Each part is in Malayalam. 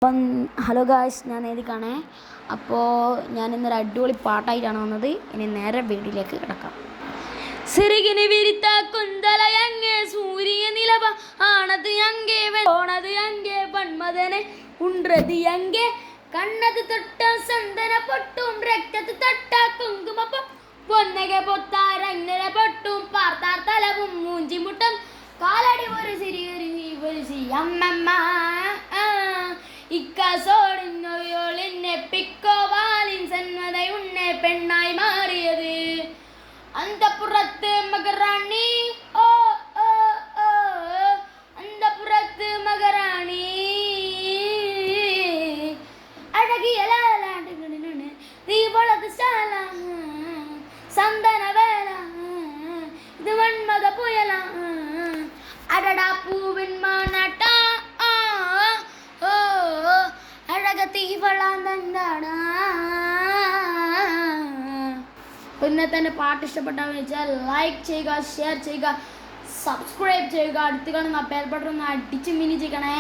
അപ്പം ഹലോ ഗായ്സ്, ഞാൻ നേതിക്കാണേ. അപ്പോൾ ഞാൻ ഇന്നൊരു അടിപൊളി പാട്ടായിട്ടാണ് വന്നത്. ഇനി നേരെ വീട്ടിലേക്ക് കിടക്കാം. സിറികിന് വിരിത്ത കുന്തലയങ്ങേ സൂര്യ നിലവ ആണത് അങ്കേ ഓണത് അങ്കേ പൺമതനെ ഉണ്ട്രത് അങ്കേ കണ്ണത് തൊട്ട സന്തന പൊട്ടും രക്തത്ത് തൊട്ട കുങ്കുമപ്പം പൊന്നക പൊത്താരങ്ങര പൊട്ടും പാർത്താർ തലവും മൂഞ്ചിമുട്ടും കാലടി ഒരു സിരി ഒരു അമ്മമ്മ ഇക്കസോടിന്നൊളിന്നെ പിക്കോവാലിൻ സന്മത ഉണ്ണെ പെണ്ണായി മാറിയത് അന്തപുറത്ത് മകറാണി ഓ ഓ ഓ അന്തപുറത്ത് മകറാണി അഴകിയലാണ്ട് ദീപളത് ശാല സന്തന വേല ഇത് മന്മത പുയല അടടാ പൂവിൻ മാനാട്ട ഇന്നത്തെ എൻ്റെ പാട്ട് ഇഷ്ടപ്പെട്ടാന്ന് വെച്ചാൽ ലൈക്ക് ചെയ്യുക, ഷെയർ ചെയ്യുക, സബ്സ്ക്രൈബ് ചെയ്യുക, അടുത്ത് കാണുന്ന ബെൽ ബട്ടൺ ഒന്ന് അടിച്ച് മിനി ചെയ്യണേ.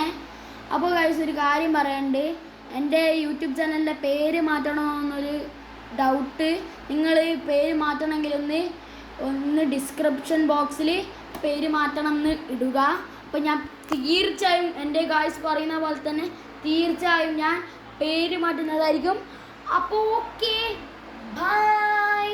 അപ്പോൾ ഗൈസ്, ഒരു കാര്യം പറയാനുണ്ട്. എൻ്റെ യൂട്യൂബ് ചാനലിൻ്റെ പേര് മാറ്റണമെന്നൊരു ഡൗട്ട്. നിങ്ങൾ പേര് മാറ്റണമെങ്കിൽ ഒന്ന് ഡിസ്ക്രിപ്ഷൻ ബോക്സിൽ പേര് മാറ്റണം എന്ന് ഇടുക. അപ്പോൾ ഞാൻ തീർച്ചയായും എൻ്റെ ഗൈസ് പറയുന്ന പോലെ തന്നെ തീർച്ചയായും ഞാൻ പേര് മാറ്റുന്നതായിരിക്കും. അപ്പോൾ ഓക്കെ, ബൈ.